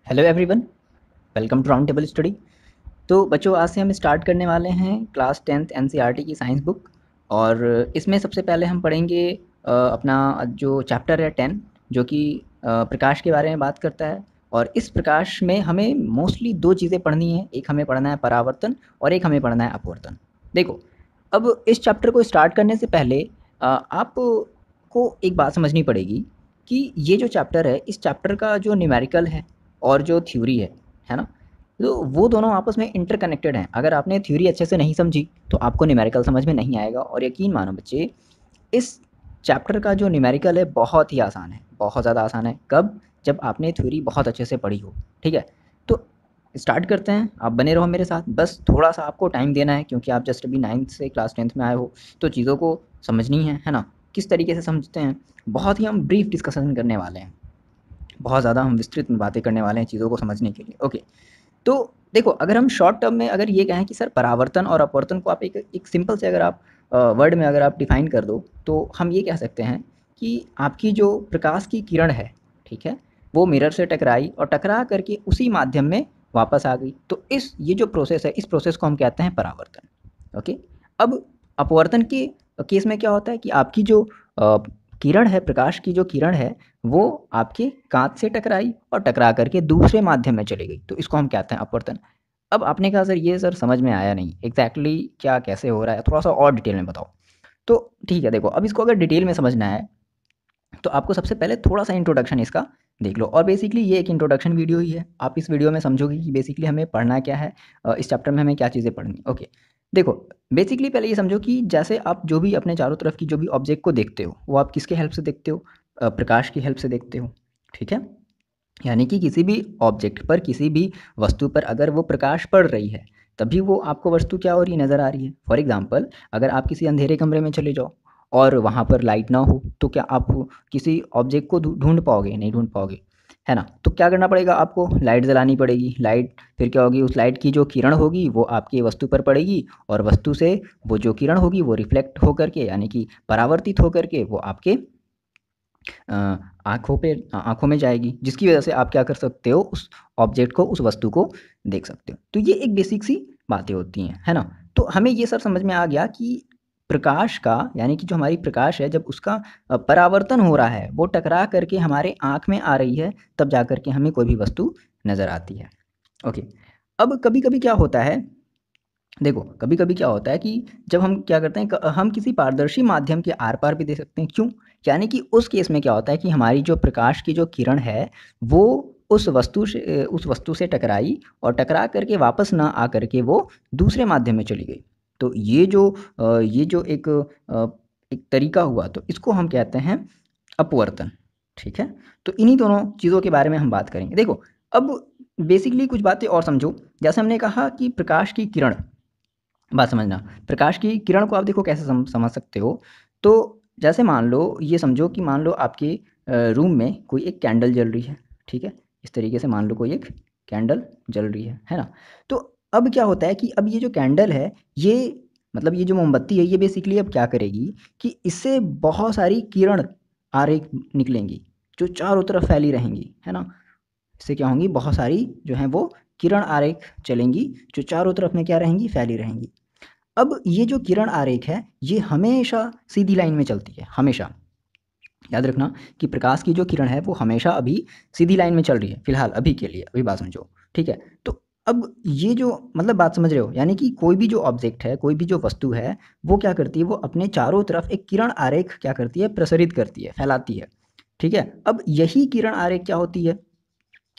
Hello everyone, welcome to round table study. तो बच्चों, आज से हम स्टार्ट करने वाले हैं क्लास 10th एनसीईआरटी की साइंस बुक। और इसमें सबसे पहले हम पढ़ेंगे अपना जो चैप्टर है 10, जो कि प्रकाश के बारे में बात करता है। और इस प्रकाश में हमें मोस्टली दो चीज़ें पढ़नी है, एक हमें पढ़ना है परावर्तन और एक हमें पढ़ना है अपवर्तन। देखो, अब इस चैप्टर को स्टार्ट करने से पहले आपको एक बात समझनी पड़ेगी कि ये जो चैप्टर है, इस चैप्टर का जो न्यूमेरिकल है और जो थ्योरी है ना, तो वो दोनों आपस में इंटरकनेक्टेड हैं। अगर आपने थ्योरी अच्छे से नहीं समझी तो आपको न्यूमेरिकल समझ में नहीं आएगा। और यकीन मानो बच्चे, इस चैप्टर का जो न्यूमेरिकल है बहुत ही आसान है, बहुत ज़्यादा आसान है। कब? जब आपने थ्योरी बहुत अच्छे से पढ़ी हो। ठीक है, तो स्टार्ट करते हैं। आप बने रहो मेरे साथ, बस थोड़ा सा आपको टाइम देना है, क्योंकि आप जस्ट अभी 9th से क्लास 10th में आए हो, तो चीज़ों को समझनी है ना। किस तरीके से समझते हैं, बहुत ही हम ब्रीफ डिस्कशन करने वाले हैं, बहुत ज़्यादा हम विस्तृत में बातें करने वाले हैं चीज़ों को समझने के लिए। ओके, तो देखो, अगर हम शॉर्ट टर्म में अगर ये कहें कि सर परावर्तन और अपवर्तन को आप एक सिंपल से अगर आप वर्ड में अगर आप डिफाइन कर दो, तो हम ये कह सकते हैं कि आपकी जो प्रकाश की किरण है, ठीक है, वो मिरर से टकराई और टकरा करके उसी माध्यम में वापस आ गई। तो इस ये जो प्रोसेस है, इस प्रोसेस को हम कहते हैं परावर्तन। ओके, अब अपवर्तन के केस में क्या होता है कि आपकी जो किरण है, प्रकाश की जो किरण है, वो आपके कांच से टकराई और टकरा करके दूसरे माध्यम में चली गई, तो इसको हम कहते हैं अपवर्तन। अब आपने कहा सर ये सर समझ में आया नहीं एग्जैक्टली क्या कैसे हो रहा है, थोड़ा सा और डिटेल में बताओ। तो ठीक है, देखो, अब इसको अगर डिटेल में समझना है तो आपको सबसे पहले थोड़ा सा इंट्रोडक्शन इसका देख लो। और बेसिकली ये एक इंट्रोडक्शन वीडियो ही है। आप इस वीडियो में समझोगे कि बेसिकली हमें पढ़ना क्या है, इस चैप्टर में हमें क्या चीज़ें पढ़नी। ओके, देखो, बेसिकली पहले ये समझो कि जैसे आप जो भी अपने चारों तरफ की जो भी ऑब्जेक्ट को देखते हो, वो आप किसके हेल्प से देखते हो? प्रकाश की हेल्प से देखते हो। ठीक है, यानी कि किसी भी ऑब्जेक्ट पर, किसी भी वस्तु पर अगर वो प्रकाश पड़ रही है, तभी वो आपको वस्तु क्या हो रही नज़र आ रही है। फॉर एग्जांपल, अगर आप किसी अंधेरे कमरे में चले जाओ और वहाँ पर लाइट ना हो, तो क्या आप किसी ऑब्जेक्ट को ढूंढ पाओगे? नहीं ढूंढ पाओगे, है ना। तो क्या करना पड़ेगा आपको? लाइट जलानी पड़ेगी। लाइट फिर क्या होगी? उस लाइट की जो किरण होगी वो आपकी वस्तु पर पड़ेगी, और वस्तु से वो जो किरण होगी वो रिफ्लेक्ट होकर के, यानी कि परावर्तित होकर के, वो आपके आँखों में जाएगी, जिसकी वजह से आप क्या कर सकते हो? उस ऑब्जेक्ट को, उस वस्तु को देख सकते हो। तो ये एक बेसिक सी बातें होती हैं, है ना। तो हमें ये सब समझ में आ गया कि प्रकाश का, यानी कि जो हमारी प्रकाश है, जब उसका परावर्तन हो रहा है, वो टकरा करके हमारे आँख में आ रही है, तब जा कर के हमें कोई भी वस्तु नज़र आती है। ओके, अब कभी-कभी क्या होता है, देखो, कभी-कभी क्या होता है कि जब हम क्या करते हैं, हम किसी पारदर्शी माध्यम के आर-पार भी देख सकते हैं। क्यों? यानी कि उस केस में क्या होता है कि हमारी जो प्रकाश की जो किरण है, वो उस वस्तु से टकराई और टकरा करके वापस ना आ करके वो दूसरे माध्यम में चली गई। तो ये जो एक तरीका हुआ, तो इसको हम कहते हैं अपवर्तन। ठीक है? तो इन्हीं दोनों चीज़ों के बारे में हम बात करेंगे। देखो, अब बेसिकली कुछ बातें और समझो। जैसे हमने कहा कि प्रकाश की किरण, बात समझना, प्रकाश की किरण को आप देखो कैसे समझ सकते हो। तो जैसे मान लो, ये समझो कि मान लो आपके रूम में कोई एक कैंडल जल रही है। ठीक है, इस तरीके से मान लो कोई एक कैंडल जल रही है ना। तो अब क्या होता है कि अब ये जो कैंडल है, ये मतलब ये जो मोमबत्ती है, ये बेसिकली अब क्या करेगी कि इससे बहुत सारी किरण आरेख निकलेंगी, जो चारों तरफ फैली रहेंगी, है ना। इससे क्या होंगी? बहुत सारी जो हैं वो किरण आरेख चलेंगी, जो चारों तरफ में क्या रहेंगी? फैली रहेंगी। अब ये जो किरण आरेख है, ये हमेशा सीधी लाइन में चलती है, हमेशा। याद रखना कि प्रकाश की जो किरण है वो हमेशा अभी सीधी लाइन में चल रही है, फिलहाल अभी के लिए, अभी बात समझो। ठीक है, तो अब ये जो मतलब बात समझ रहे हो, यानी कि कोई भी जो ऑब्जेक्ट है, कोई भी जो वस्तु है, वो क्या करती है? वो अपने चारों तरफ एक किरण आरेख क्या करती है? प्रसरित करती है, फैलाती है। ठीक है, अब यही किरण आरेख क्या होती है?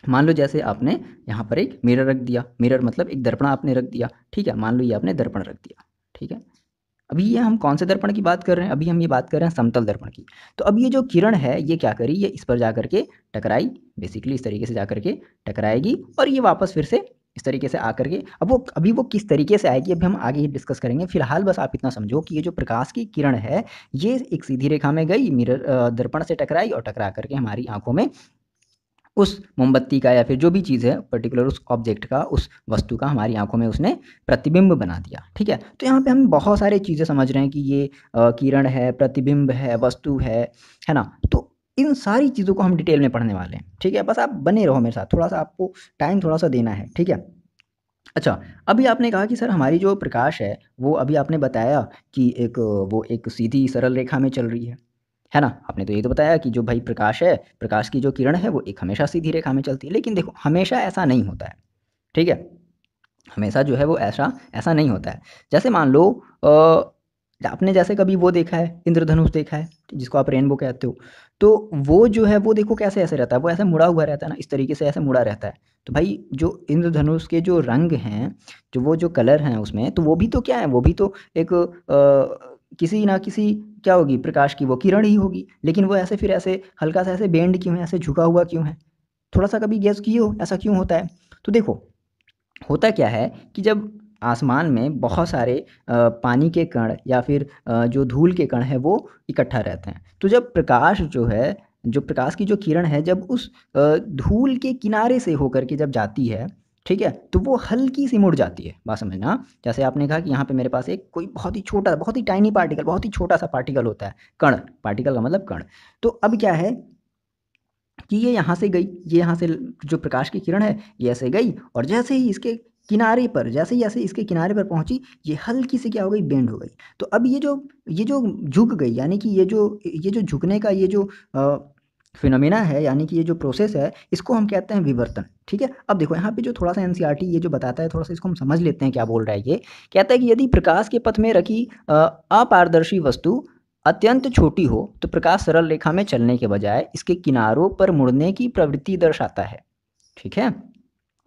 मान लो जैसे आपने यहाँ पर एक मिरर रख दिया, मिरर मतलब एक दर्पण आपने रख दिया। ठीक है, मान लो ये आपने दर्पण रख दिया। ठीक है, अभी ये हम कौन से दर्पण की बात कर रहे हैं? अभी हम ये बात कर रहे हैं समतल दर्पण की। तो अब ये जो किरण है, ये क्या करी? ये इस पर जा करके टकराई, बेसिकली इस तरीके से जा करके टकराएगी, और ये वापस फिर से इस तरीके से आकर के, अब वो अभी वो किस तरीके से आएगी अभी हम आगे डिस्कस करेंगे। फिलहाल बस आप इतना समझो कि ये जो प्रकाश की किरण है, ये एक सीधी रेखा में गई, मिरर दर्पण से टकराई और टकरा करके हमारी आंखों में उस मोमबत्ती का, या फिर जो भी चीज़ है पर्टिकुलर, उस ऑब्जेक्ट का, उस वस्तु का हमारी आंखों में उसने प्रतिबिंब बना दिया। ठीक है, तो यहाँ पे हम बहुत सारी चीज़ें समझ रहे हैं कि ये किरण है, प्रतिबिंब है, वस्तु है ना। तो इन सारी चीज़ों को हम डिटेल में पढ़ने वाले हैं, ठीक है। बस आप बने रहो मेरे साथ, थोड़ा सा आपको टाइम थोड़ा सा देना है, ठीक है। अच्छा, अभी आपने कहा कि सर हमारी जो प्रकाश है वो अभी आपने बताया कि वो एक सीधी सरल रेखा में चल रही है ना? आपने तो ये तो बताया कि जो भाई प्रकाश है, प्रकाश की जो किरण है वो एक हमेशा सीधी रेखा में चलती है। लेकिन देखो हमेशा ऐसा नहीं होता है, ठीक है? हमेशा जो है वो ऐसा ऐसा नहीं होता है। जैसे मान लो आपने जैसे कभी वो देखा है, इंद्रधनुष देखा है, जिसको आप रेनबो कहते हो, तो वो जो है वो देखो कैसे ऐसे रहता है, वो ऐसे मुड़ा हुआ रहता है ना, इस तरीके से ऐसे मुड़ा रहता है। तो भाई जो इंद्रधनुष के जो रंग हैं, जो कलर हैं उसमें, तो वो भी तो क्या है, वो भी तो एक किसी ना किसी क्या होगी, प्रकाश की वो किरण ही होगी। लेकिन वो ऐसे फिर ऐसे हल्का-सा ऐसे बेंड क्यों है, ऐसे झुका हुआ क्यों है? थोड़ा-सा कभी गेस किए हो, ऐसा क्यों होता है? तो देखो होता क्या है कि जब आसमान में बहुत सारे पानी के कण या फिर जो धूल के कण हैं वो इकट्ठा रहते हैं। तो जब प्रकाश जो है, जो प्रकाश की जो किरण है जब उस धूल के किनारे से होकर के जब जाती है, ठीक है? तो वो हल्की-सी मुड़ जाती है, बात समझना। जैसे आपने कहा कि यहाँ पे मेरे पास एक कोई बहुत ही छोटा, बहुत ही टाइनी पार्टिकल, बहुत ही छोटा-सा पार्टिकल होता है, कण, पार्टिकल का मतलब कण। तो अब क्या है कि ये यहाँ से गई, ये यहाँ से जो प्रकाश की किरण है, ये ऐसे गई और जैसे ही इसके किनारे पर, जैसे ही ऐसे इसके किनारे पर पहुँची, ये हल्की सी क्या हो गई, बेंड हो गई। तो अब ये जो झुक गई, यानी कि ये जो झुकने का ये जो फिनोमेना है, यानी कि ये जो प्रोसेस है, इसको हम कहते हैं विवर्तन, ठीक है। अब देखो यहाँ पे जो थोड़ा सा एनसीईआरटी ये जो बताता है, थोड़ा सा इसको हम समझ लेते हैं क्या बोल रहा है ये। कहता है कि यदि प्रकाश के पथ में रखी अपारदर्शी वस्तु अत्यंत छोटी हो तो प्रकाश सरल रेखा में चलने के बजाय इसके किनारों पर मुड़ने की प्रवृत्ति दर्शाता है, ठीक है।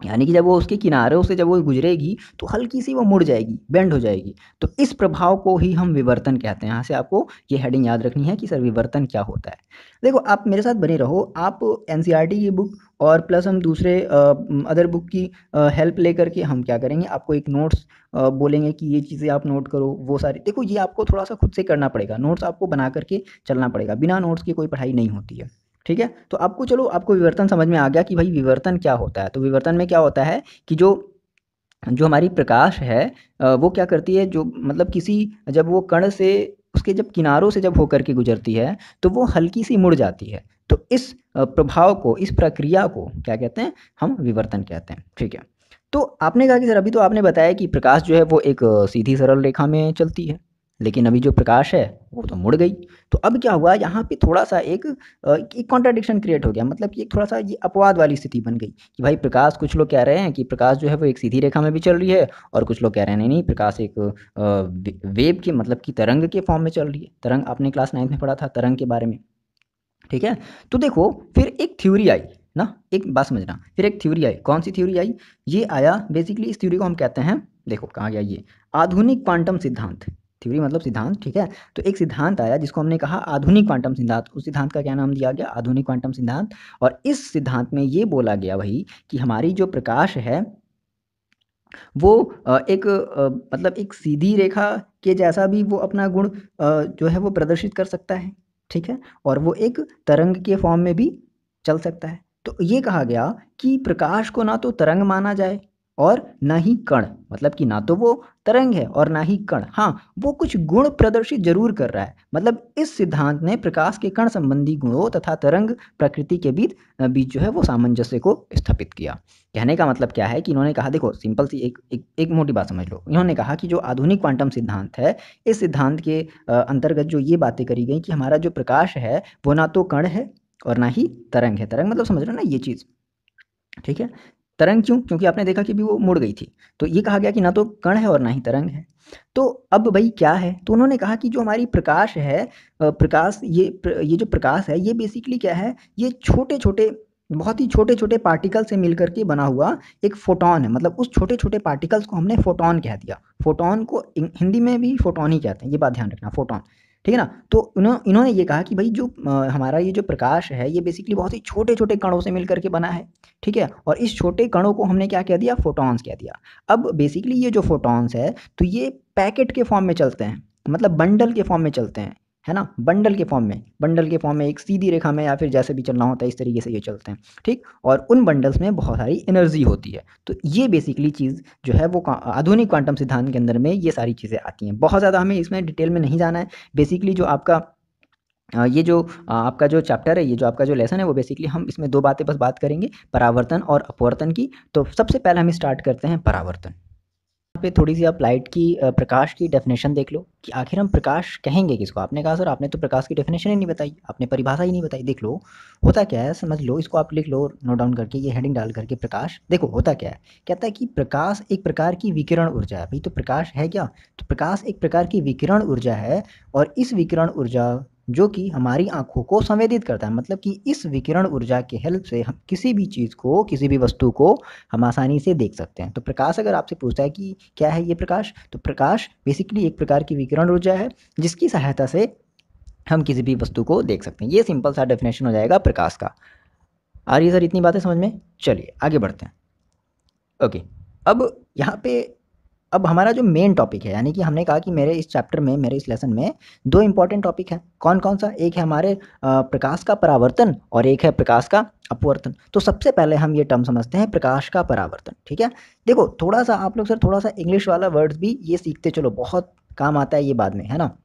यानी कि जब वो उसके किनारों से जब वो गुजरेगी तो हल्की सी वो मुड़ जाएगी, बेंड हो जाएगी। तो इस प्रभाव को ही हम विवर्तन कहते हैं। यहाँ से आपको ये हेडिंग याद रखनी है कि सर विवर्तन क्या होता है। देखो आप मेरे साथ बने रहो, आप एनसीईआरटी की बुक और प्लस हम दूसरे अदर बुक की हेल्प लेकर के हम क्या करेंगे, आपको एक नोट्स बोलेंगे कि ये चीज़ें आप नोट करो, वो सारी देखो ये आपको थोड़ा सा खुद से करना पड़ेगा, नोट्स आपको बना करके चलना पड़ेगा, बिना नोट्स की कोई पढ़ाई नहीं होती है, ठीक है। तो आपको चलो आपको विवर्तन समझ में आ गया कि भाई विवर्तन क्या होता है। तो विवर्तन में क्या होता है कि जो जो हमारी प्रकाश है वो क्या करती है, जो मतलब किसी जब वो कण से उसके जब किनारों से जब होकर के गुजरती है तो वो हल्की सी मुड़ जाती है। तो इस प्रभाव को, इस प्रक्रिया को क्या कहते हैं, हम विवर्तन कहते हैं, ठीक है। तो आपने कहा कि सर अभी तो आपने बताया कि प्रकाश जो है वो एक सीधी सरल रेखा में चलती है, लेकिन अभी जो प्रकाश है वो तो मुड़ गई। तो अब क्या हुआ यहाँ पे थोड़ा सा एक कॉन्ट्राडिक्शन क्रिएट हो गया, मतलब कि एक थोड़ा सा ये अपवाद वाली स्थिति बन गई कि भाई प्रकाश, कुछ लोग कह रहे हैं कि प्रकाश जो है वो एक सीधी रेखा में भी चल रही है और कुछ लोग कह रहे हैं नहीं नहीं, प्रकाश एक वेव के मतलब कि तरंग के फॉर्म में चल रही है। तरंग आपने क्लास 9th में पढ़ा था, तरंग के बारे में, ठीक है। तो देखो फिर एक थ्योरी आई ना, एक बात समझना, फिर एक थ्योरी आई। कौन सी थ्योरी आई? ये आया बेसिकली, इस थ्योरी को हम कहते हैं, देखो कहाँ गया ये, आधुनिक क्वांटम सिद्धांत। थ्योरी मतलब सिद्धांत, ठीक है। तो एक सिद्धांत आया जिसको हमने कहा आधुनिक क्वांटम सिद्धांत। उस सिद्धांत का क्या नाम दिया गया? आधुनिक क्वांटम सिद्धांत। और इस सिद्धांत में ये बोला गया भाई कि हमारी जो प्रकाश है वो मतलब एक सीधी रेखा के जैसा भी वो अपना गुण जो है वो प्रदर्शित कर सकता है, ठीक है। और वो एक तरंग के फॉर्म में भी चल सकता है। तो ये कहा गया कि प्रकाश को ना तो तरंग माना जाए और ना ही कण, मतलब कि ना तो वो तरंग है और ना ही कण। हाँ, वो कुछ गुण प्रदर्शित जरूर कर रहा है। मतलब इस सिद्धांत ने प्रकाश के कण संबंधी गुणों तथा तरंग प्रकृति के बीच जो है वो सामंजस्य को स्थापित किया। कहने का मतलब क्या है कि इन्होंने कहा, देखो सिंपल सी एक मोटी बात समझ लो। इन्होंने कहा कि जो आधुनिक क्वांटम सिद्धांत है, इस सिद्धांत के अंतर्गत जो ये बातें करी गई कि हमारा जो प्रकाश है वो ना तो कण है और ना ही तरंग है। तरंग मतलब समझ रहे हो ना ये चीज़, ठीक है। तरंग क्यों? क्योंकि आपने देखा कि भी वो मुड़ गई थी। तो ये कहा गया कि ना तो कण है और ना ही तरंग है। तो अब भाई क्या है? तो उन्होंने कहा कि जो हमारी प्रकाश है, प्रकाश, ये जो प्रकाश है ये बेसिकली क्या है, ये छोटे-छोटे, बहुत ही छोटे-छोटे पार्टिकल से मिलकर के बना हुआ एक फोटॉन है। मतलब उस छोटे-छोटे पार्टिकल्स को हमने फोटॉन कह दिया। फोटॉन को हिंदी में भी फोटॉन ही कहते हैं, ये बात ध्यान रखना, फोटॉन, ठीक है ना। तो इन्होंने ये कहा कि भाई जो हमारा ये जो प्रकाश है ये बेसिकली बहुत ही छोटे-छोटे कणों से मिलकर के बना है, ठीक है। और इस छोटे कणों को हमने क्या कह दिया? फोटॉन्स कह दिया। अब बेसिकली ये जो फोटॉन्स है तो ये पैकेट के फॉर्म में चलते हैं, मतलब बंडल के फॉर्म में चलते हैं, है ना। बंडल के फॉर्म में एक सीधी रेखा में या फिर जैसे भी चलना होता है इस तरीके से ये चलते हैं, ठीक। और उन बंडल्स में बहुत सारी एनर्जी होती है। तो ये बेसिकली चीज़ जो है वो आधुनिक क्वांटम सिद्धांत के अंदर में ये सारी चीज़ें आती हैं। बहुत ज़्यादा हमें इसमें डिटेल में नहीं जाना है। बेसिकली जो आपका ये जो आपका जो चैप्टर है, ये जो आपका जो लेसन है, वो बेसिकली हम इसमें 2 बातें बस बात करेंगे, परावर्तन और अपवर्तन की। तो सबसे पहले हम स्टार्ट करते हैं परावर्तन। यहाँ पे थोड़ी-सी आप लाइट की प्रकाश की डेफ़िनेशन देख लो कि आखिर हम प्रकाश कहेंगे किसको? आपने कहा सर आपने तो प्रकाश की डेफ़िनेशन ही नहीं बताई, आपने परिभाषा ही नहीं बताई। देख लो, होता क्या है समझ लो, इसको आप लिख लो नोट डाउन करके, ये हेडिंग डाल करके प्रकाश। देखो होता क्या है? कहता है कि प्रकाश एक प्रकार की विकिरण ऊर्जा है। भई तो प्रकाश है क्या? तो प्रकाश एक प्रकार की विकिरण ऊर्जा है और इस विकिरण ऊर्जा जो कि हमारी आँखों को संवेदित करता है, मतलब कि इस विकिरण ऊर्जा के हेल्प से हम किसी भी चीज़ को, किसी भी वस्तु को हम आसानी से देख सकते हैं। तो प्रकाश अगर आपसे पूछता है कि क्या है ये प्रकाश? तो प्रकाश बेसिकली एक प्रकार की विकिरण ऊर्जा है, जिसकी सहायता से हम किसी भी वस्तु को देख सकते हैं। ये सिंपल सा डेफ़िनेशन हो जाएगा प्रकाश का। आ रही है सर इतनी बातें समझ में? चलिए आगे बढ़ते हैं। ओके, अब यहाँ पे अब हमारा जो मेन टॉपिक है, यानी कि हमने कहा कि मेरे इस चैप्टर में, मेरे इस लेसन में 2 इम्पोर्टेंट टॉपिक हैं। कौन-कौन सा? एक है हमारे प्रकाश का परावर्तन और एक है प्रकाश का अपवर्तन। तो सबसे पहले हम ये टर्म समझते हैं प्रकाश का परावर्तन, ठीक है? देखो थोड़ा-सा आप लोग सर थोड़ा-सा इंग्लिश वाला वर्ड्स भी ये सीखते चलो, बहुत काम आता है ये बाद में, है ना?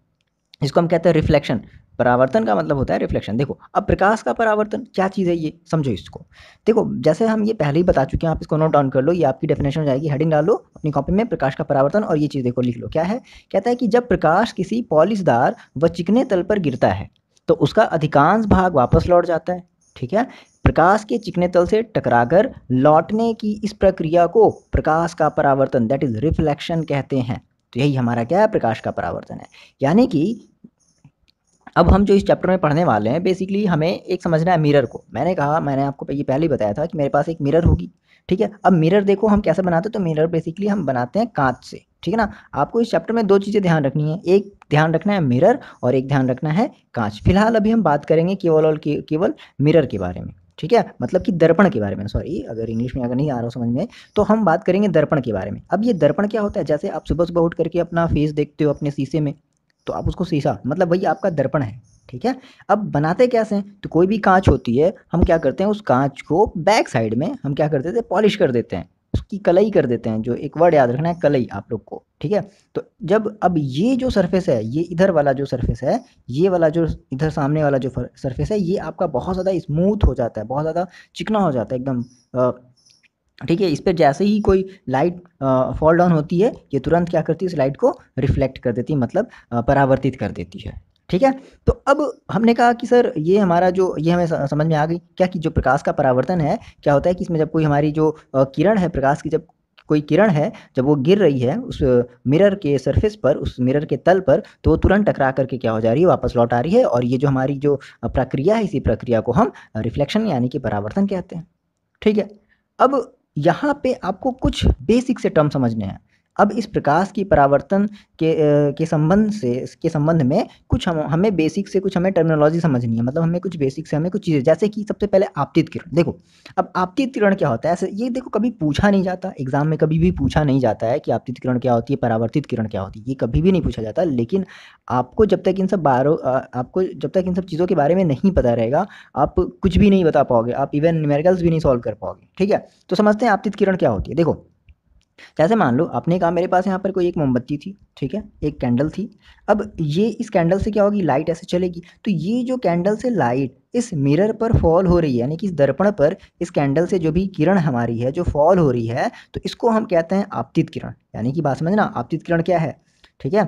इसको हम कहते हैं रिफ्लेक्शन। परावर्तन का मतलब होता है रिफ्लेक्शन। देखो अब प्रकाश का परावर्तन क्या चीज़ है, ये समझो इसको। देखो जैसे हम ये पहले ही बता चुके हैं, आप इसको नोट डाउन कर लो, ये आपकी डेफिनेशन हो जाएगी। हेडिंग डालो अपनी कॉपी में, प्रकाश का परावर्तन, और ये चीज़ देखो लिख लो क्या है। कहता है कि जब प्रकाश किसी पॉलिशदार व चिकने तल पर गिरता है तो उसका अधिकांश भाग वापस लौट जाता है, ठीक है? प्रकाश के चिकने तल से टकराकर लौटने की इस प्रक्रिया को प्रकाश का परावर्तन, दैट इज रिफ्लेक्शन कहते हैं। तो यही हमारा क्या है, प्रकाश का परावर्तन है। यानी कि अब हम जो इस चैप्टर में पढ़ने वाले हैं, बेसिकली हमें एक समझना है मिरर को। मैंने कहा, मैंने आपको ये पहले ही बताया था कि मेरे पास एक मिरर होगी, ठीक है? अब मिरर देखो हम कैसे बनाते हैं, तो मिरर बेसिकली हम बनाते हैं कांच से, ठीक है ना? आपको इस चैप्टर में 2 चीज़ें ध्यान रखनी है, एक ध्यान रखना है मिरर और एक ध्यान रखना है कांच। फिलहाल अभी हम बात करेंगे केवल और केवल मिरर के बारे में, ठीक है? मतलब कि दर्पण के बारे में, सॉरी अगर इंग्लिश में अगर नहीं आ रहा हो समझ में, तो हम बात करेंगे दर्पण के बारे में। अब ये दर्पण क्या होता है? जैसे आप सुबह-सुबह उठ करके अपना फेस देखते हो अपने शीशे में, तो आप उसको शीशा मतलब वही आपका दर्पण है, ठीक है? अब बनाते कैसे हैं? तो कोई भी काँच होती है, हम क्या करते हैं उस काँच को बैक साइड में हम क्या करते थे, पॉलिश कर देते हैं, उसकी कलई कर देते हैं। जो एक वर्ड याद रखना है, कलई, आप लोग को, ठीक है? तो जब अब ये जो सरफेस है, ये इधर वाला जो सरफेस है, ये वाला जो इधर सामने वाला जो सरफेस है, ये आपका बहुत ज़्यादा स्मूथ हो जाता है, बहुत ज़्यादा चिकना हो जाता है एकदम, ठीक है? इस पे जैसे ही कोई लाइट फॉल डाउन होती है, ये तुरंत क्या करती है, इस लाइट को रिफ्लेक्ट कर देती है, मतलब परावर्तित कर देती है, ठीक है? तो अब हमने कहा कि सर ये हमारा जो ये हमें समझ में आ गई क्या, कि जो प्रकाश का परावर्तन है, क्या होता है कि इसमें जब कोई हमारी जो किरण है प्रकाश की, जब कोई किरण है, जब वो गिर रही है उस मिरर के सरफेस पर, उस मिरर के तल पर, तो वो तुरंत टकरा करके क्या हो जा रही है, वापस लौट आ रही है। और ये जो हमारी जो प्रक्रिया है, इसी प्रक्रिया को हम रिफ्लेक्शन यानी कि परावर्तन कहते हैं, ठीक है? अब यहाँ पे आपको कुछ बेसिक से टर्म समझने हैं। अब इस प्रकाश की परावर्तन के संबंध में कुछ हमें बेसिक से कुछ हमें टर्मिनोलॉजी समझनी है, मतलब हमें कुछ बेसिक से हमें कुछ चीज़ें, जैसे कि सबसे पहले आपतित किरण। देखो अब आपतित किरण क्या होता है, ऐसे ये देखो कभी पूछा नहीं जाता एग्जाम में, कभी भी पूछा नहीं जाता है कि आपतित किरण क्या होती है, परावर्तित किरण क्या होती है, ये कभी भी नहीं पूछा जाता। लेकिन आपको जब तक इन सब आपको जब तक इन सब चीज़ों के बारे में नहीं पता रहेगा, आप कुछ भी नहीं बता पाओगे, आप इवन न्यूमेरिकल्स भी नहीं सॉल्व कर पाओगे, ठीक है? तो समझते हैं आपतित किरण क्या होती है। देखो जैसे मान लो आपने कहा मेरे पास यहाँ पर कोई एक मोमबत्ती थी, ठीक है? एक कैंडल थी। अब ये इस कैंडल से क्या होगी, लाइट ऐसे चलेगी, तो ये जो कैंडल से लाइट इस मिरर पर फॉल हो रही है, यानी कि इस दर्पण पर इस कैंडल से जो भी किरण हमारी है जो फॉल हो रही है, तो इसको हम कहते हैं आपतित किरण। यानी कि बात समझना, आपतित किरण क्या है, ठीक है?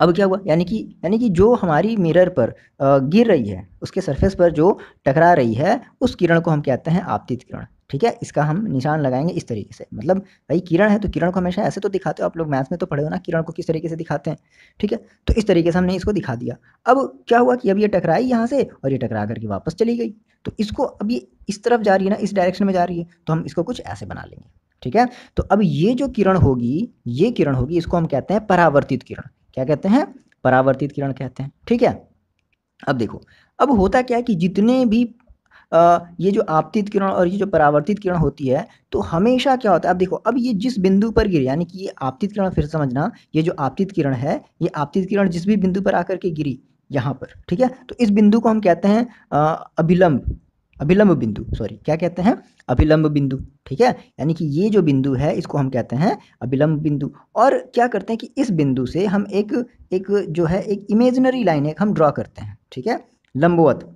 अब क्या हुआ, यानी कि जो हमारी मिरर पर गिर रही है, उसके सरफेस पर जो टकरा रही है, उस किरण को हम कहते हैं आपतित किरण, ठीक है? इसका हम निशान लगाएंगे इस तरीके से, मतलब भाई किरण है तो किरण को हमेशा ऐसे तो दिखाते हो, आप लोग मैथ्स में तो पढ़े हो ना, किरण को किस तरीके से दिखाते हैं, ठीक है? तो इस तरीके से हमने इसको दिखा दिया। अब क्या हुआ कि अब ये टकराई यहाँ से और ये टकरा करके वापस चली गई, तो इसको अब ये इस तरफ जा रही है ना, इस डायरेक्शन में जा रही है, तो हम इसको कुछ ऐसे बना लेंगे, ठीक है? तो अब ये जो किरण होगी, ये किरण होगी, इसको हम कहते हैं परावर्तित किरण। क्या कहते हैं? परावर्तित किरण कहते हैं, ठीक है? अब देखो, अब होता क्या है कि जितने भी ये जो आपतित किरण और ये जो परावर्तित किरण होती है, तो हमेशा क्या होता है, अब देखो अब ये जिस बिंदु पर गिरी, यानी कि ये आपतित किरण, फिर समझना, ये जो आपतित किरण है, ये आपतित किरण जिस भी बिंदु पर आकर के गिरी यहाँ पर, ठीक है? तो इस बिंदु को हम कहते हैं अभिलंब, अभिलंब बिंदु, सॉरी क्या कहते हैं, अभिलंब बिंदु। ठीक है, यानी कि ये जो बिंदु है इसको हम कहते हैं अभिलंब बिंदु। और क्या करते हैं कि इस बिंदु से हम एक एक जो है एक इमेजिनरी लाइन एक हम ड्रॉ करते हैं। ठीक है, लंबवत,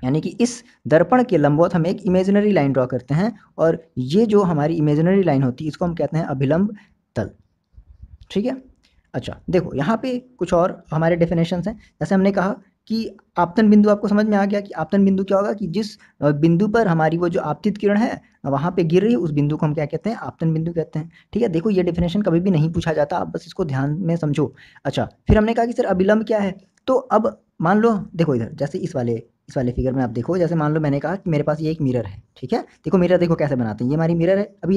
यानी कि इस दर्पण के लंबवत हम एक इमेजिनरी लाइन ड्रॉ करते हैं, और ये जो हमारी इमेजिनरी लाइन होती है इसको हम कहते हैं अभिलंब तल। ठीक है, अच्छा देखो यहाँ पे कुछ और हमारे डेफिनेशंस हैं। जैसे हमने कहा कि आपतन बिंदु, आपको समझ में आ गया कि आपतन बिंदु क्या होगा, कि जिस बिंदु पर हमारी वो जो आपतित किरण है वहाँ पे गिर रही है उस बिंदु को हम क्या कहते हैं, आपतन बिंदु कहते हैं। ठीक है, देखो ये डेफिनेशन कभी भी नहीं पूछा जाता, आप बस इसको ध्यान में समझो। अच्छा, फिर हमने कहा कि सर अभिलंब क्या है, तो अब मान लो देखो इधर, जैसे इस वाले फिगर में आप देखो, जैसे मान लो मैंने कहा कि मेरे पास ये एक मिरर है। ठीक है, देखो मिरर देखो कैसे बनाते हैं, ये हमारी मिरर है। अभी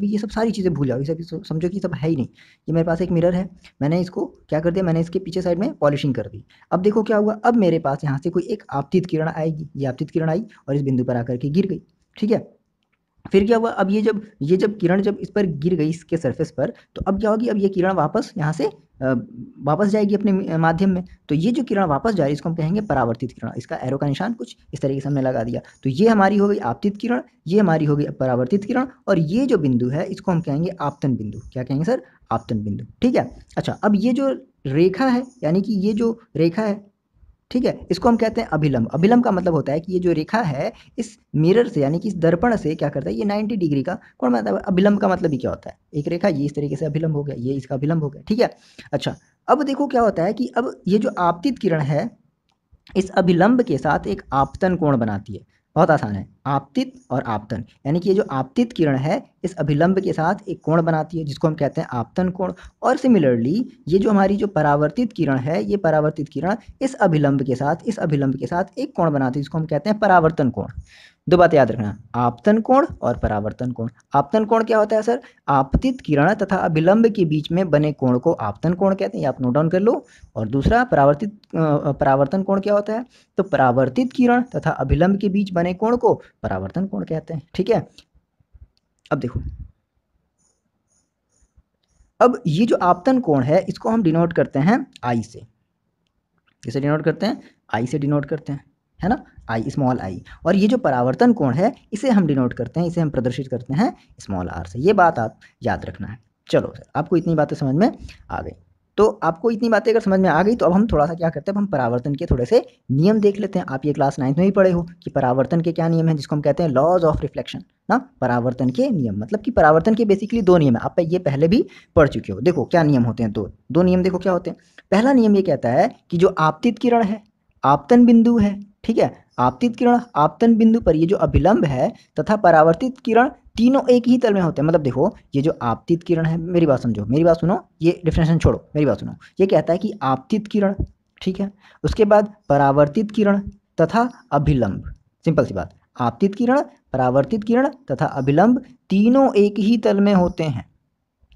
ये सब सारी चीज़ें भूल जाओ, ये सब समझो कि सब है ही नहीं। ये मेरे पास एक मिरर है, मैंने इसको क्या कर दिया, मैंने इसके पीछे साइड में पॉलिशिंग कर दी। अब देखो क्या हुआ, अब मेरे पास यहाँ से कोई एक आपतित किरण आएगी, ये आपतित किरण आई और इस बिंदु पर आकर के गिर गई। ठीक है, फिर क्या हुआ, अब ये जब किरण जब इस पर गिर गई इसके सरफेस पर, तो अब क्या होगी, अब ये किरण वापस यहाँ से वापस जाएगी अपने माध्यम में। तो ये जो किरण वापस जा रही है इसको हम कहेंगे परावर्तित किरण। इसका एरो का निशान कुछ इस तरीके से हमने लगा दिया। तो ये हमारी हो गई आपतित किरण, ये हमारी हो गई परावर्तित किरण, और ये जो बिंदु है इसको हम कहेंगे आपतन बिंदु। क्या कहेंगे सर, आपतन बिंदु। ठीक है, अच्छा अब ये जो रेखा है, यानी कि ये जो रेखा है, ठीक है, इसको हम कहते हैं अभिलंब। अभिलंब का मतलब होता है कि ये जो रेखा है इस मिरर से, यानी कि इस दर्पण से क्या करता है, ये 90 डिग्री का कोण बनाता है। अभिलंब का मतलब ही क्या होता है, एक रेखा ये इस तरीके से अभिलंब हो गया, ये इसका अभिलंब हो गया। ठीक है, अच्छा अब देखो क्या होता है कि अब ये जो आपतित किरण है इस अभिलंब के साथ एक आपतन कोण बनाती है। बहुत आसान है, आपतित और आपतन, यानी कि ये जो आपतित किरण है इस अभिलंब के साथ एक कोण बनाती है जिसको हम कहते हैं आपतन कोण। और सिमिलरली ये जो हमारी जो परावर्तित किरण है, ये परावर्तित किरण इस अभिलंब के साथ एक कोण बनाती है जिसको हम कहते हैं परावर्तन कोण। दो बातें याद रखना, आपतन कोण और परावर्तन कोण। आपतन कोण क्या होता है सर, आपतित किरण तथा अभिलंब के बीच में बने कोण को आपतन कोण कहते हैं, आप नोट डाउन कर लो। और दूसरा परावर्तन कोण क्या होता है, तो परावर्तित किरण तथा अभिलंब के बीच बने कोण को परावर्तन कोण कहते हैं। ठीक है, अब देखो, अब ये जो आपतन कोण है इसको हम डिनोट करते हैं आई से। किसे डिनोट करते हैं, आई से डिनोट करते हैं, है ना, आई, स्मॉल आई। और ये जो परावर्तन कोण है इसे हम डिनोट करते हैं, इसे हम प्रदर्शित करते हैं स्मॉल आर से। ये बात आप याद रखना है। चलो सर, आपको इतनी बातें समझ में आ गई। तो आपको इतनी बातें अगर समझ में आ गई तो अब हम थोड़ा सा क्या करते हैं, अब हम परावर्तन के थोड़े से नियम देख लेते हैं। आप ये क्लास 9th में भी पढ़े हो कि परावर्तन के क्या नियम हैं, जिसको हम कहते हैं लॉज ऑफ रिफ्लेक्शन ना। परावर्तन के नियम मतलब कि परावर्तन के बेसिकली दो नियम है, आप ये पहले भी पढ़ चुके हो। देखो क्या नियम होते हैं, दो दो नियम देखो क्या होते हैं। पहला नियम ये कहता है कि जो आपतित किरण है, आपतन बिंदु है, ठीक है, आपतित किरण आपतन बिंदु पर ये जो अभिलंब है तथा परावर्तित किरण तीनों एक ही तल में होते हैं। मतलब देखो ये जो आपतित किरण है, मेरी बात समझो, मेरी बात सुनो, ये डिफरेंशिएशन छोड़ो, मेरी बात सुनो। ये कहता है कि आपतित किरण, ठीक है, उसके बाद परावर्तित किरण तथा अभिलंब, सिंपल सी बात, आपतित किरण, परावर्तित किरण तथा अभिलंब तीनों एक ही तल में होते हैं।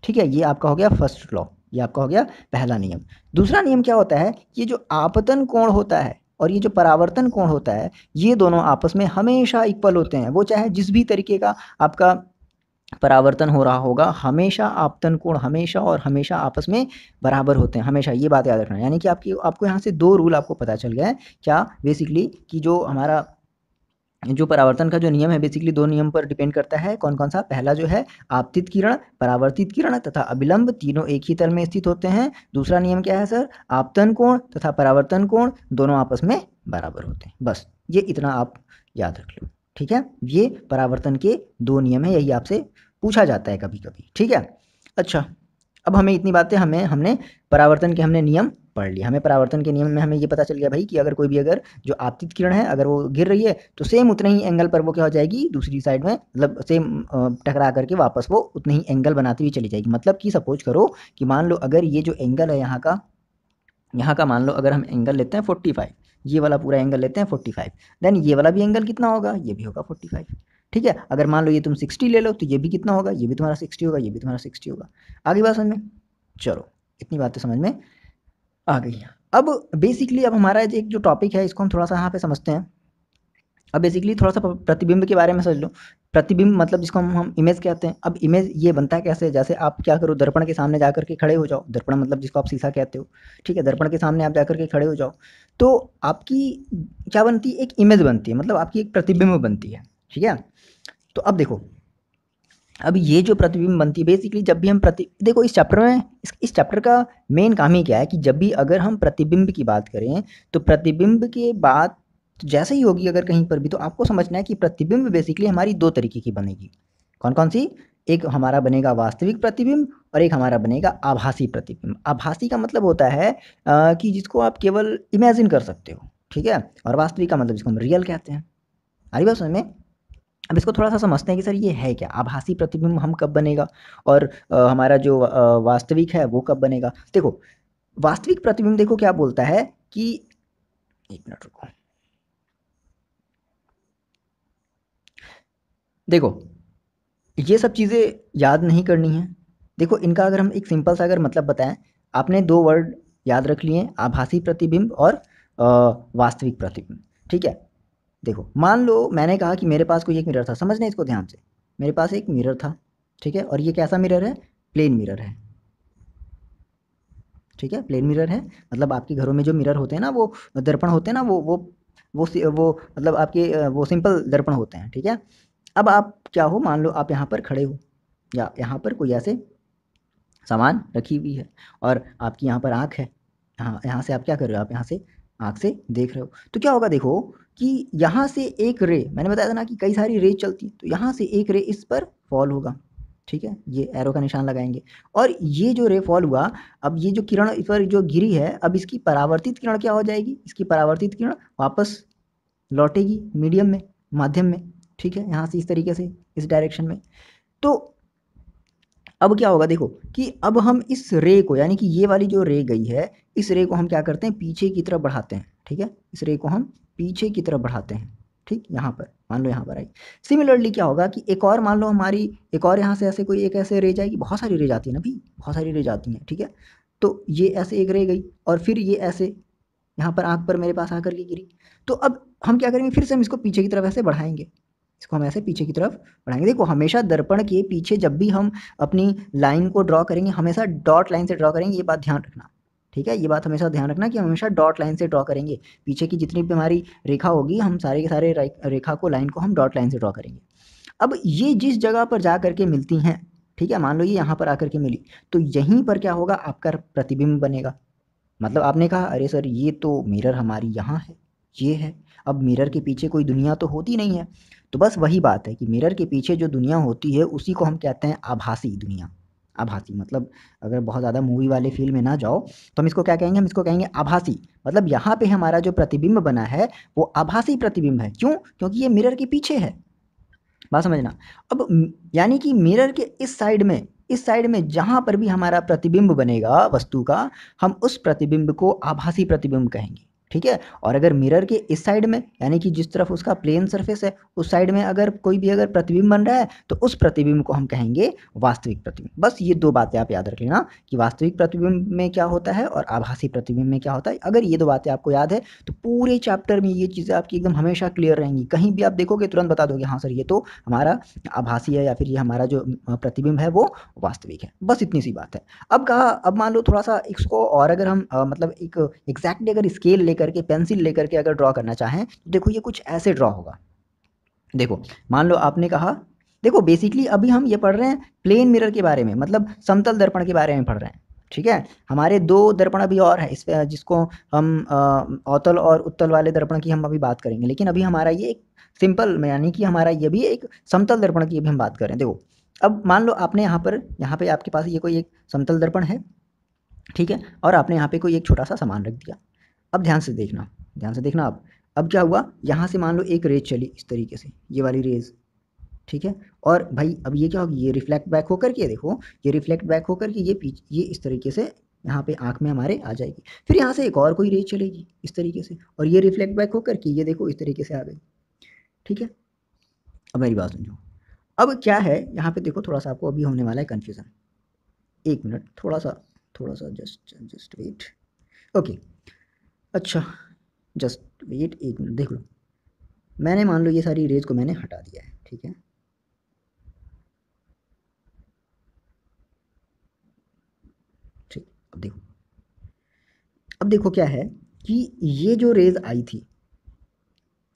ठीक है, ये आपका हो गया फर्स्ट लॉ, ये आपका हो गया पहला नियम। दूसरा नियम क्या होता है, ये जो आपतन कोण होता है और ये जो परावर्तन कोण होता है ये दोनों आपस में हमेशा इक्वल होते हैं। वो चाहे जिस भी तरीके का आपका परावर्तन हो रहा होगा, हमेशा आपतन कोण हमेशा और हमेशा आपस में बराबर होते हैं, हमेशा। ये बात याद रखना, यानी कि आपको यहाँ से दो रूल आपको पता चल गया है क्या, बेसिकली कि जो हमारा जो परावर्तन का जो नियम है बेसिकली दो नियम पर डिपेंड करता है। कौन कौन सा, पहला जो है आपतित किरण, परावर्तित किरण तथा अभिलंब तीनों एक ही तल में स्थित होते हैं। दूसरा नियम क्या है सर, आपतन कोण तथा परावर्तन कोण दोनों आपस में बराबर होते हैं। बस ये इतना आप याद रख लो। ठीक है, ये परावर्तन के दो नियम है, यही आपसे पूछा जाता है कभी कभी। ठीक है, अच्छा अब हमें इतनी बातें हमने परावर्तन के हमने नियम पढ़ लिया। हमें परावर्तन के नियम में हमें ये पता चल गया भाई कि अगर कोई भी अगर जो आपतित किरण है अगर वो गिर रही है तो सेम उतने ही एंगल पर वो क्या हो जाएगी, दूसरी साइड में, मतलब सेम टकरा करके वापस वो उतने ही एंगल बनाती हुई चली जाएगी। मतलब कि सपोज करो कि मान लो अगर ये जो एंगल है यहाँ का मान लो अगर हम एंगल लेते हैं 45, ये वाला पूरा एंगल लेते हैं 45, देन ये वाला भी एंगल कितना होगा, ये भी होगा 45। ठीक है, अगर मान लो ये तुम 60 ले लो तो ये भी कितना होगा, ये भी तुम्हारा 60 होगा, ये भी तुम्हारा 60 होगा। आगे बात समझ में, चलो इतनी बातें समझ में आ गई। अब बेसिकली अब हमारा एक जो टॉपिक है इसको हम थोड़ा सा यहाँ पे समझते हैं। अब बेसिकली थोड़ा सा प्रतिबिंब के बारे में समझ लो। प्रतिबिंब मतलब जिसको हम इमेज कहते हैं। अब इमेज ये बनता है कैसे, जैसे आप क्या करो, दर्पण के सामने जाकर के खड़े हो जाओ। दर्पण मतलब जिसको आप शीशा कहते हो, ठीक है, दर्पण के सामने आप जाकर के खड़े हो जाओ। तो आपकी क्या बनती है, एक इमेज बनती है, मतलब आपकी एक प्रतिबिंब बनती है, ठीक है। तो अब देखो, अब ये जो प्रतिबिंब बनती है बेसिकली, जब भी हम देखो इस चैप्टर में, इस चैप्टर का मेन काम ही क्या है कि जब भी अगर हम प्रतिबिंब की बात करें तो प्रतिबिंब के बाद जैसे ही होगी अगर कहीं पर भी, तो आपको समझना है कि प्रतिबिंब बेसिकली हमारी दो तरीके की बनेगी। कौन कौन सी? एक हमारा बनेगा वास्तविक प्रतिबिंब और एक हमारा बनेगा आभासी प्रतिबिंब। आभासी का मतलब होता है कि जिसको आप केवल इमेजिन कर सकते हो, ठीक है, और वास्तविक का मतलब जिसको हम रियल कहते हैं। आ रही बात समझ में? अब इसको थोड़ा-सा समझते हैं कि सर ये है क्या? आभासी प्रतिबिंब हम कब बनेगा और हमारा जो वास्तविक है वो कब बनेगा? देखो, वास्तविक प्रतिबिंब देखो क्या बोलता है कि 1 मिनट रुको। देखो, ये सब चीज़ें याद नहीं करनी है। देखो इनका अगर हम एक सिंपल सा अगर मतलब बताएँ, आपने 2 वर्ड याद रख लिए, आभासी प्रतिबिंब और वास्तविक प्रतिबिंब, ठीक है? देखो, मान लो मैंने कहा कि मेरे पास कोई एक मिरर था, समझना इसको ध्यान से। मेरे पास एक मिरर था, ठीक है? और ये कैसा मिरर है? प्लेन मिरर है, ठीक है? प्लेन मिरर है, मतलब आपके घरों में जो मिरर होते हैं ना, वो दर्पण होते हैं ना, वो मतलब आपके वो सिंपल दर्पण होते हैं, ठीक है? अब आप क्या हो, मान लो आप यहाँ पर खड़े हो या यहाँ पर कोई ऐसे सामान रखी हुई है और आपकी यहाँ पर आँख है। हाँ, यहाँ से आप क्या कर रहे हो? आप यहाँ से आँख से देख रहे हो। तो क्या होगा देखो कि यहाँ से एक रे, मैंने बताया था ना कि कई सारी रे चलती हैं, तो यहाँ से एक रे इस पर फ़ॉल होगा, ठीक है? ये एरो का निशान लगाएँगे और ये जो रे फ़ॉल हुआ, अब ये जो किरण इस पर जो गिरी है, अब इसकी परावर्तित किरण क्या हो जाएगी? इसकी परावर्तित किरण वापस लौटेगी मीडियम में, माध्यम में, ठीक है? यहाँ से इस तरीके से, इस डायरेक्शन में। तो अब क्या होगा देखो कि अब हम इस रे को, यानी कि ये वाली जो रे गई है, इस रे को हम क्या करते हैं, पीछे की तरफ बढ़ाते हैं, ठीक है? इस रे को हम पीछे की तरफ बढ़ाते हैं, ठीक? यहाँ पर मान लो यहाँ पर आई। सिमिलरली क्या होगा कि एक और मान लो हमारी एक और यहाँ से ऐसे कोई एक ऐसे रे जाएगी, बहुत सारी रे जाती है ना भाई, बहुत सारी रे जाती हैं, ठीक है? तो ये ऐसे एक रे गई और फिर ये ऐसे यहाँ पर आँख पर मेरे पास आकर के गिरी। तो अब हम क्या करेंगे, फिर से हम इसको पीछे की तरफ ऐसे बढ़ाएँगे। इसको हम ऐसे पीछे की तरफ बढ़ाएँगे। देखो हमेशा दर्पण के पीछे जब भी हम अपनी लाइन को ड्रॉ करेंगे, हमेशा डॉट लाइन से ड्रॉ करेंगे, ये बात ध्यान रखना। ठीक है? ये बात हमेशा ध्यान रखना कि हमेशा डॉट लाइन से ड्रॉ करेंगे। पीछे की जितनी भी हमारी रेखा होगी, हम सारे के सारे रेखा को, लाइन को हम डॉट लाइन से ड्रॉ करेंगे। अब ये जिस जगह पर जा कर के मिलती हैं, ठीक है? मान लो ये यहाँ पर आकर के मिली, तो यहीं पर क्या होगा, आपका प्रतिबिंब बनेगा। मतलब आपने कहा अरे सर ये तो मिरर हमारी यहाँ है, ये है। अब मिरर के पीछे कोई दुनिया तो होती नहीं है। तो बस वही बात है कि मिरर के पीछे जो दुनिया होती है उसी को हम कहते हैं आभासी दुनिया। आभासी मतलब अगर बहुत ज़्यादा मूवी वाले फ़ील में ना जाओ तो हम इसको क्या कहेंगे, हम इसको कहेंगे आभासी। मतलब यहाँ पे हमारा जो प्रतिबिंब बना है वो आभासी प्रतिबिंब है। क्यों? क्योंकि ये मिरर के पीछे है। बात समझना। अब यानी कि मिरर के इस साइड में जहाँ पर भी हमारा प्रतिबिंब बनेगा वस्तु का, हम उस प्रतिबिंब को आभासी प्रतिबिंब कहेंगे, ठीक है? और अगर मिरर के इस साइड में, यानी कि जिस तरफ उसका प्लेन सरफेस है, उस साइड में अगर कोई भी अगर प्रतिबिंब बन रहा है, तो उस प्रतिबिंब को हम कहेंगे वास्तविक प्रतिबिंब। बस ये 2 बातें आप याद रख लेना कि वास्तविक प्रतिबिंब में क्या होता है और आभासी प्रतिबिंब में क्या होता है। अगर ये 2 बातें आपको याद है, तो पूरे चैप्टर में ये चीज़ें आपकी एकदम हमेशा क्लियर रहेंगी। कहीं भी आप देखोगे तुरंत बता दोगे, हाँ सर ये तो हमारा आभासी है या फिर ये हमारा जो प्रतिबिंब है वो वास्तविक है। बस इतनी सी बात है। अब मान लो थोड़ा-सा इसको और अगर हम मतलब एक एग्ज़ैक्टली अगर स्केल लेकर के, पेंसिल लेकर के अगर ड्रॉ करना चाहें, तो देखो ये कुछ ऐसे ड्रॉ होगा। देखो, मान लो आपने कहा, देखो बेसिकली अभी हम ये पढ़ रहे हैं प्लेन मिरर के बारे में, मतलब समतल दर्पण के बारे में पढ़ रहे हैं, ठीक है? हमारे 2 दर्पण अभी और हैं, इस पे जिसको हम अवतल और उत्तल वाले दर्पण की हम अभी बात करेंगे। लेकिन अभी हमारा ये एक सिंपल में, यानी कि हमारा ये भी एक समतल दर्पण की अभी हम बात कर रहे हैं। देखो, अब मान लो आपने यहाँ पे आपके पास ये कोई एक समतल दर्पण है, ठीक है? और आपने यहाँ पे कोई एक छोटा-सा सामान रख दिया। अब ध्यान से देखना अब क्या हुआ, यहाँ से मान लो एक रेज़ चली इस तरीके से, ये वाली रेज़, ठीक है? और भाई अब ये क्या होगी, ये रिफ्लेक्ट बैक होकर के देखो, ये रिफ्लेक्ट बैक होकर के ये इस तरीके से यहाँ पे आँख में हमारे आ जाएगी। फिर यहाँ से एक और कोई रेज़ चलेगी इस तरीके से और ये रिफ्लेक्ट बैक होकर के ये देखो इस तरीके से आ गई, ठीक है? अब मेरी बात समझो। अब क्या है यहाँ पे देखो, थोड़ा-सा आपको अभी होने वाला है कन्फ्यूज़न। 1 मिनट, थोड़ा-सा जस्ट जस्ट वेट। ओके, अच्छा, जस्ट वेट 1 मिनट, देख लो। मैंने मान लो ये सारी रेज़ को मैंने हटा दिया है, ठीक है? ठीक, अब देखो क्या है कि ये जो रेज़ आई थी,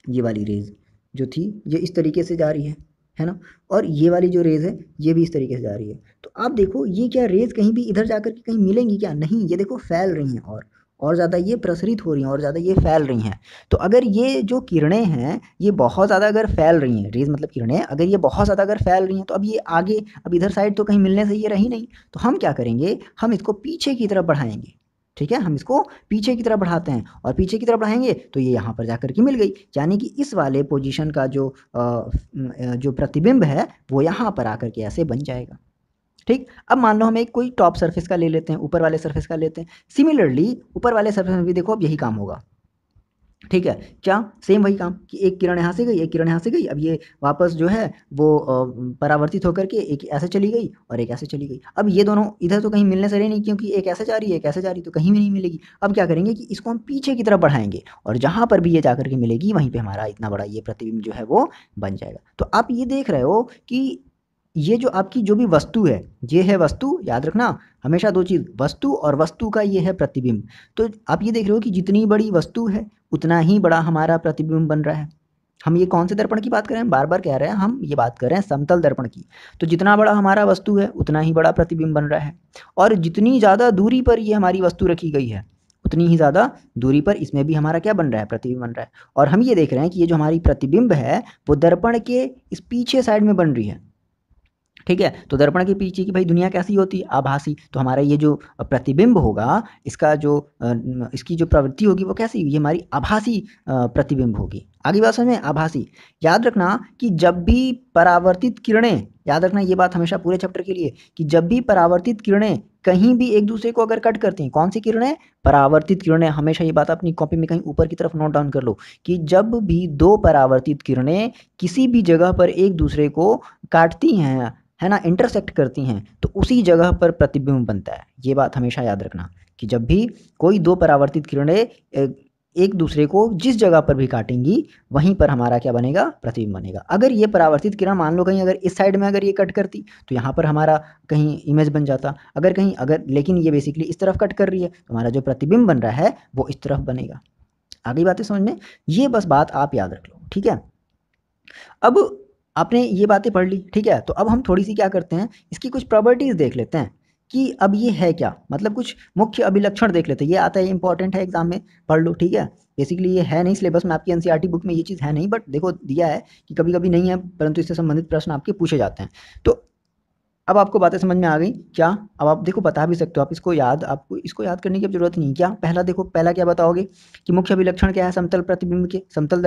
ये वाली रेज़ जो थी ये इस तरीके से जा रही है ना? और ये वाली जो रेज़ है ये भी इस तरीके से जा रही है। तो आप देखो ये क्या रेज़ कहीं भी इधर जाकर के कहीं मिलेंगी क्या? नहीं, ये देखो फैल रही हैं और ज़्यादा ये प्रसरित हो रही हैं और ज़्यादा ये फैल रही हैं। तो अगर ये जो किरणें हैं ये बहुत ज़्यादा अगर फैल रही हैं, रेज़ मतलब किरणें, अगर ये बहुत ज़्यादा अगर फैल रही हैं तो अब ये आगे अब इधर साइड तो कहीं मिलने से ये रही नहीं। तो हम क्या करेंगे, हम इसको पीछे की तरफ बढ़ाएँगे। ठीक है, हम इसको पीछे की तरफ बढ़ाते हैं और पीछे की तरफ बढ़ाएंगे तो ये यहाँ पर जाकर के मिल गई, यानी कि इस वाले पोजीशन का जो प्रतिबिंब है वो यहाँ पर आकर के ऐसे बन जाएगा। ठीक, अब मान लो हम एक कोई टॉप सरफेस का ले लेते हैं, ऊपर वाले सरफेस का लेते हैं। सिमिलरली ऊपर वाले सरफेस में भी देखो अब यही काम होगा। ठीक है, क्या सेम वही काम कि एक किरण यहाँ से गई, एक किरण यहाँ से गई, अब ये वापस जो है वो परावर्तित होकर के एक ऐसे चली गई और एक ऐसे चली गई। अब ये दोनों इधर तो कहीं मिलने से रही नहीं, क्योंकि एक ऐसे जा रही है एक ऐसे जा रही है, तो कहीं भी नहीं मिलेगी। अब क्या करेंगे कि इसको हम पीछे की तरफ बढ़ाएंगे और जहाँ पर भी ये जाकर के मिलेगी वहीं पे हमारा इतना बड़ा ये प्रतिबिंब जो है वो बन जाएगा। तो आप ये देख रहे हो कि ये जो आपकी जो भी वस्तु है, ये है वस्तु, याद रखना हमेशा दो चीज़, वस्तु और वस्तु का ये है प्रतिबिंब। तो आप ये देख रहे हो कि जितनी बड़ी वस्तु है उतना ही बड़ा हमारा प्रतिबिंब बन रहा है। हम ये कौन से दर्पण की बात कर रहे हैं, बार बार कह रहे हैं, हम ये बात कर रहे हैं समतल दर्पण की। तो जितना बड़ा हमारा वस्तु है उतना ही बड़ा प्रतिबिंब बन रहा है, और जितनी ज़्यादा दूरी पर ये हमारी वस्तु रखी गई है उतनी ही ज़्यादा दूरी पर इसमें भी हमारा क्या बन रहा है, प्रतिबिंब बन रहा है। और हम ये देख रहे हैं कि ये जो हमारी प्रतिबिंब है वो दर्पण के इस पीछे साइड में बन रही है। ठीक है, तो दर्पण के पीछे की भाई दुनिया कैसी होती है, आभासी। तो हमारा ये जो प्रतिबिंब होगा इसका जो इसकी जो प्रवृत्ति होगी वो कैसी, ये हमारी आभासी प्रतिबिंब होगी। आगे बात समझ में, आभासी। याद रखना कि जब भी परावर्तित किरणें, याद रखना ये बात हमेशा पूरे चैप्टर के लिए, कि जब भी परावर्तित किरणें कहीं भी एक दूसरे को अगर कट करती हैं, कौन सी किरणें, परावर्तित किरणें, हमेशा ये बात अपनी कॉपी में कहीं ऊपर की तरफ नोट डाउन कर लो, कि जब भी दो परावर्तित किरणें किसी भी जगह पर एक दूसरे को काटती हैं, है ना, इंटरसेक्ट करती हैं, तो उसी जगह पर प्रतिबिंब बनता है। ये बात हमेशा याद रखना कि जब भी कोई दो परावर्तित किरणें एक दूसरे को जिस जगह पर भी काटेंगी वहीं पर हमारा क्या बनेगा, प्रतिबिंब बनेगा। अगर ये परावर्तित किरण मान लो कहीं अगर इस साइड में अगर ये कट करती तो यहाँ पर हमारा कहीं इमेज बन जाता, अगर कहीं अगर, लेकिन ये बेसिकली इस तरफ कट कर रही है तो हमारा जो प्रतिबिंब बन रहा है वो इस तरफ बनेगा। आगे बातें समझ में, ये बस बात आप याद रख लो। ठीक है, अब आपने ये बातें पढ़ ली, ठीक है, तो अब हम थोड़ी सी क्या करते हैं, इसकी कुछ प्रॉपर्टीज़ देख लेते हैं कि अब ये है क्या, मतलब कुछ मुख्य अभिलक्षण देख लेते हैं। ये आता है, इंपॉर्टेंट है, एग्जाम में पढ़ लो। ठीक है, बेसिकली ये है नहीं सिलेबस में, आपकी एनसीईआरटी बुक में ये चीज़ है नहीं, बट देखो दिया है कि कभी कभी नहीं है, परंतु इससे संबंधित प्रश्न आपके पूछे जाते हैं। तो अब आपको बातें समझ में आ गई क्या? अब आप देखो बता भी सकते हो, आप इसको याद, आपको इसको याद करने की अब जरूरत नहीं। क्या पहला देखो, पहला क्या बताओगे कि मुख्य अभिलक्षण क्या है समतल प्रतिबिंब के, समतल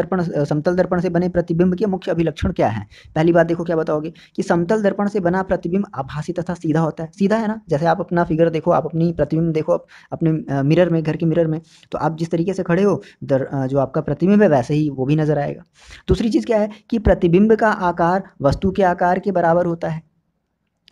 दर्पण से बने प्रतिबिंब के मुख्य अभिलक्षण क्या है? पहली बात देखो क्या बताओगे कि समतल दर्पण से बना प्रतिबिंब आभासी तथा सीधा होता है। सीधा है ना, जैसे आप अपना फिगर देखो, आप अपनी प्रतिबिंब देखो अपने मिरर में, घर के मिरर में, तो आप जिस तरीके से खड़े हो जो आपका प्रतिबिंब है वैसे ही वो भी नजर आएगा। दूसरी चीज क्या है कि प्रतिबिंब का आकार वस्तु के आकार के बराबर होता है।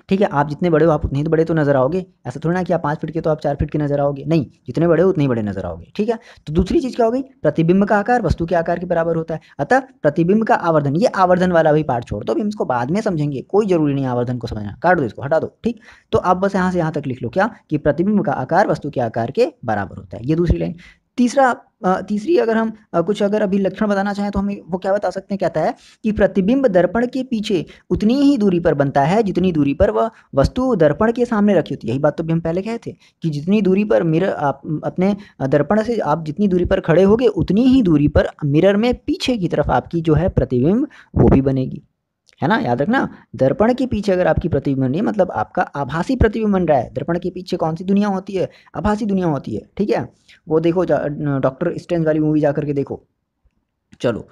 ठीक है, आप जितने बड़े हो आप उतने ही तो बड़े तो नजर आओगे, ऐसा थोड़ा ना कि आप 5 फीट के तो आप 4 फीट के नजर आओगे, नहीं, जितने बड़े हो उतने ही बड़े नजर आओगे। ठीक है, तो दूसरी चीज क्या हो गई, प्रतिबिंब का आकार वस्तु के आकार के बराबर होता है, अतः प्रतिबिंब का आवर्धन, ये आवर्धन वाला भी पार्ट छोड़ दो, अभी हम इसको बाद में समझेंगे, कोई जरूरी नहीं आवर्धन को समझना, काट दो इसको, हटा दो। ठीक, तो आप बस यहाँ से यहाँ तक लिख लो क्या कि प्रतिबिंब का आकार वस्तु के आकार के बराबर होता है, ये दूसरी लाइन। तीसरी अगर हम कुछ अगर अभी लक्षण बताना चाहें तो हम वो क्या बता सकते हैं, कहता है कि प्रतिबिंब दर्पण के पीछे उतनी ही दूरी पर बनता है जितनी दूरी पर वह वस्तु दर्पण के सामने रखी होती है। यही बात तो भी हम पहले कहे थे कि जितनी दूरी पर मिरर आप अपने दर्पण से आप जितनी दूरी पर खड़े होगे उतनी ही दूरी पर मिरर में पीछे की तरफ आपकी जो है प्रतिबिंब वो भी बनेगी, है ना, याद रखना। दर्पण के पीछे अगर आपकी प्रतिबिंब बन रही है मतलब आपका आभासी प्रतिबिंब बन रहा है। दर्पण के पीछे कौन सी दुनिया होती है, आभासी दुनिया होती है। ठीक है, वो देखो डॉक्टर स्ट्रेंज वाली मूवी जा करके देखो। चलो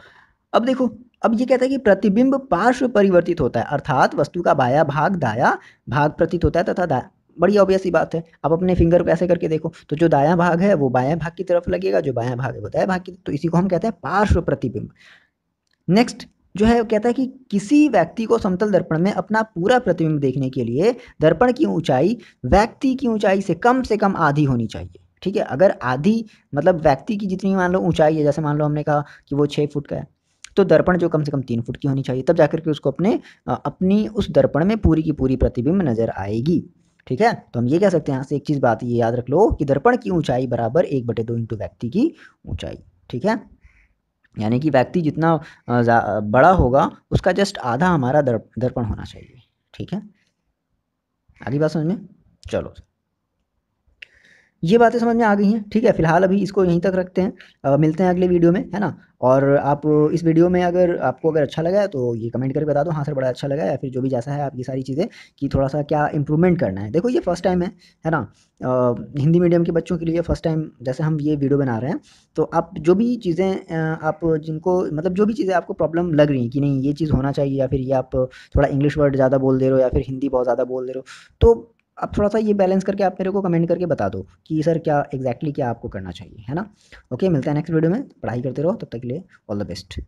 अब देखो, अब ये कहता है कि प्रतिबिंब पार्श्व परिवर्तित होता है, अर्थात वस्तु का बायां भाग दायां भाग प्रतीत होता है तथा बड़ी ऑब्वियस सी बात है, आप अपने फिंगर को ऐसे करके देखो तो जो दायां भाग है वो बायां भाग की तरफ लगेगा, जो बायां भाग है वो दायां भाग की, तो इसी को हम कहते हैं पार्श्व प्रतिबिंब। नेक्स्ट जो है वो कहता है कि किसी व्यक्ति को समतल दर्पण में अपना पूरा प्रतिबिंब देखने के लिए दर्पण की ऊंचाई व्यक्ति की ऊंचाई से कम आधी होनी चाहिए। ठीक है, अगर आधी मतलब व्यक्ति की जितनी मान लो ऊंचाई है, जैसे मान लो हमने कहा कि वो 6 फुट का है, तो दर्पण जो कम से कम 3 फुट की होनी चाहिए, तब जाकर के उसको अपनी उस दर्पण में पूरी की पूरी प्रतिबिंब नजर आएगी। ठीक है, तो हम ये कह सकते हैं यहाँ से एक चीज़ बात ये याद रख लो कि दर्पण की ऊंचाई बराबर 1/2 इंटू व्यक्ति की ऊंचाई। ठीक है, यानी कि व्यक्ति जितना बड़ा होगा उसका जस्ट आधा हमारा दर्पण होना चाहिए। ठीक है, आगे बात समझ में? चलो, ये बातें समझ में आ गई हैं। ठीक है, फिलहाल अभी इसको यहीं तक रखते हैं। मिलते हैं अगले वीडियो में, है ना? और आप इस वीडियो में अगर आपको अगर अच्छा लगा है तो ये कमेंट करके बता दो, हाँ सर बड़ा अच्छा लगा, या फिर जो भी जैसा है आपकी सारी चीज़ें कि थोड़ा सा क्या इंप्रूवमेंट करना है। देखो ये फर्स्ट टाइम है ना? हिंदी मीडियम के बच्चों के लिए फर्स्ट टाइम जैसे हम ये वीडियो बना रहे हैं, तो आप जो भी चीज़ें आप जिनको मतलब जो भी चीज़ें आपको प्रॉब्लम लग रही हैं कि नहीं ये चीज़ होना चाहिए, या फिर ये आप थोड़ा इंग्लिश वर्ड ज़्यादा बोल दे रहे हो, या फिर हिंदी बहुत ज़्यादा बोल दे रहे हो, तो आप थोड़ा-सा ये बैलेंस करके आप मेरे को कमेंट करके बता दो कि सर क्या एग्ज़ैक्टली क्या आपको करना चाहिए, है ना? ओके, मिलते हैं नेक्स्ट वीडियो में। पढ़ाई करते रहो, तब तक के लिए ऑल द बेस्ट।